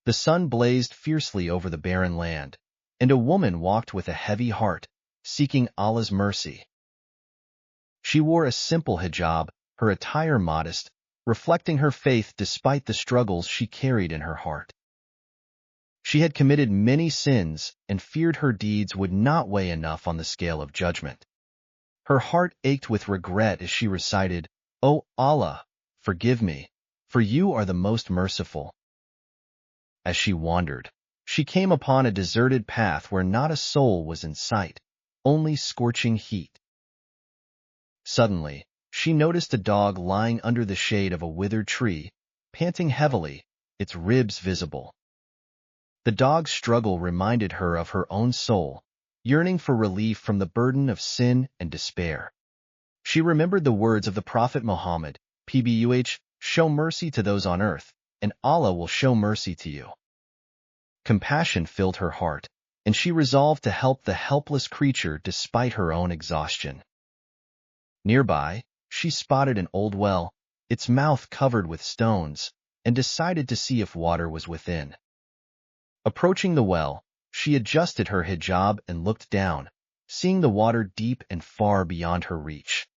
The sun blazed fiercely over the barren land, and a woman walked with a heavy heart, seeking Allah's mercy. She wore a simple hijab, her attire modest, reflecting her faith despite the struggles she carried in her heart. She had committed many sins and feared her deeds would not weigh enough on the scale of judgment. Her heart ached with regret as she recited, "O Allah, forgive me, for you are the most merciful." As she wandered, she came upon a deserted path where not a soul was in sight, only scorching heat. Suddenly, she noticed a dog lying under the shade of a withered tree, panting heavily, its ribs visible. The dog's struggle reminded her of her own soul, yearning for relief from the burden of sin and despair. She remembered the words of the Prophet Muhammad, PBUH, "Show mercy to those on earth, and Allah will show mercy to you." Compassion filled her heart, and she resolved to help the helpless creature despite her own exhaustion. Nearby, she spotted an old well, its mouth covered with stones, and decided to see if water was within. Approaching the well, she adjusted her hijab and looked down, seeing the water deep and far beyond her reach.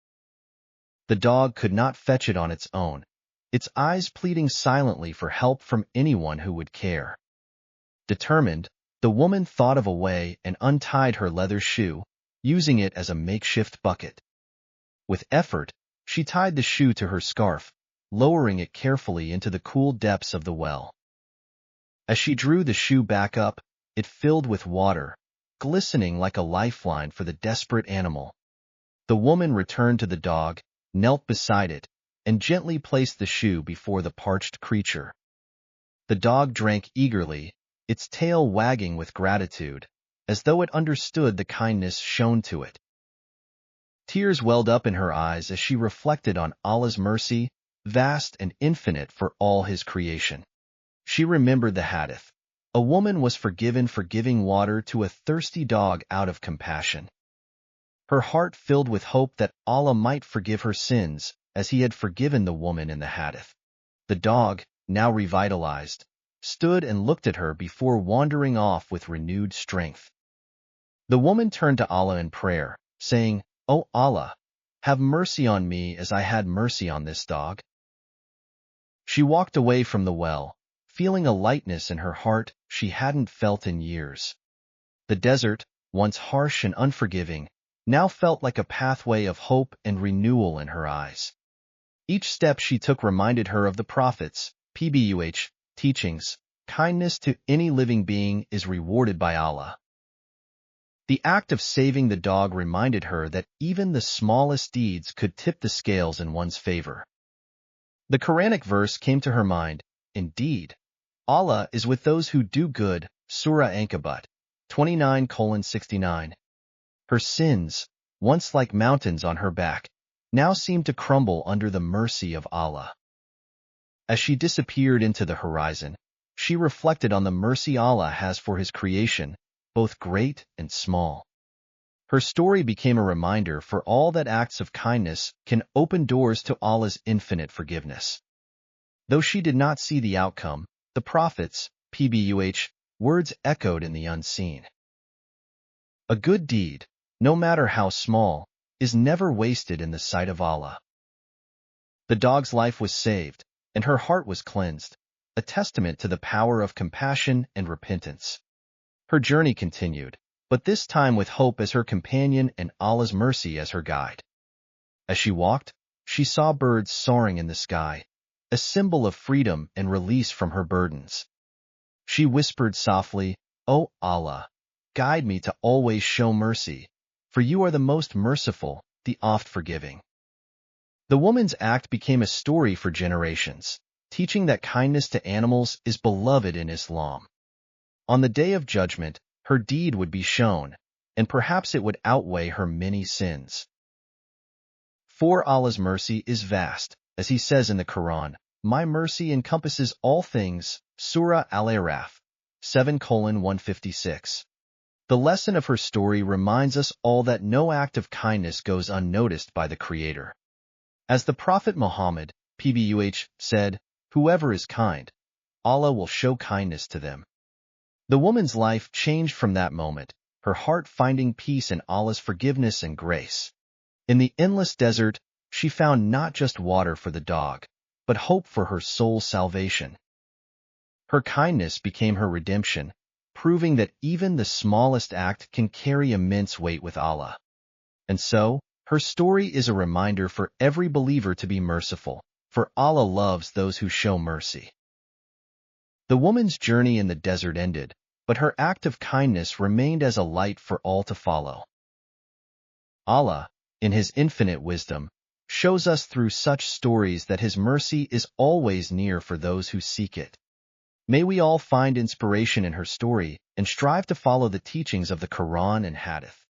The dog could not fetch it on its own, its eyes pleading silently for help from anyone who would care. Determined, the woman thought of a way and untied her leather shoe, using it as a makeshift bucket. With effort, she tied the shoe to her scarf, lowering it carefully into the cool depths of the well. As she drew the shoe back up, it filled with water, glistening like a lifeline for the desperate animal. The woman returned to the dog, knelt beside it, and gently placed the shoe before the parched creature. The dog drank eagerly, its tail wagging with gratitude, as though it understood the kindness shown to it. Tears welled up in her eyes as she reflected on Allah's mercy, vast and infinite for all His creation. She remembered the hadith, "A woman was forgiven for giving water to a thirsty dog out of compassion." Her heart filled with hope that Allah might forgive her sins, as He had forgiven the woman in the hadith. The dog, now revitalized, stood and looked at her before wandering off with renewed strength. The woman turned to Allah in prayer, saying, "O Allah, have mercy on me as I had mercy on this dog." She walked away from the well, feeling a lightness in her heart she hadn't felt in years. The desert, once harsh and unforgiving, now felt like a pathway of hope and renewal in her eyes. Each step she took reminded her of the Prophet's, PBUH, teachings, kindness to any living being is rewarded by Allah. The act of saving the dog reminded her that even the smallest deeds could tip the scales in one's favor. The Quranic verse came to her mind, "Indeed, Allah is with those who do good," Surah Ankabut, 29:69. Her sins, once like mountains on her back, now seemed to crumble under the mercy of Allah. As she disappeared into the horizon, she reflected on the mercy Allah has for His creation, both great and small. Her story became a reminder for all that acts of kindness can open doors to Allah's infinite forgiveness. Though she did not see the outcome, the Prophet's, PBUH, words echoed in the unseen. A good deed, no matter how small, is never wasted in the sight of Allah. The dog's life was saved, and her heart was cleansed, a testament to the power of compassion and repentance. Her journey continued, but this time with hope as her companion and Allah's mercy as her guide. As she walked, she saw birds soaring in the sky, a symbol of freedom and release from her burdens. She whispered softly, "O Allah, guide me to always show mercy, for you are the most merciful, the oft-forgiving." The woman's act became a story for generations, teaching that kindness to animals is beloved in Islam. On the Day of Judgment, her deed would be shown, and perhaps it would outweigh her many sins. For Allah's mercy is vast, as He says in the Quran, "My mercy encompasses all things," Surah Al-Araf, 7:156. The lesson of her story reminds us all that no act of kindness goes unnoticed by the Creator. As the Prophet Muhammad, PBUH, said, "Whoever is kind, Allah will show kindness to them. The woman's life changed from that moment, her heart finding peace in Allah's forgiveness and grace. In the endless desert, she found not just water for the dog, but hope for her soul's salvation. Her kindness became her redemption, proving that even the smallest act can carry immense weight with Allah. And so, her story is a reminder for every believer to be merciful, for Allah loves those who show mercy. The woman's journey in the desert ended, but her act of kindness remained as a light for all to follow. Allah, in His infinite wisdom, shows us through such stories that His mercy is always near for those who seek it. May we all find inspiration in her story and strive to follow the teachings of the Quran and Hadith.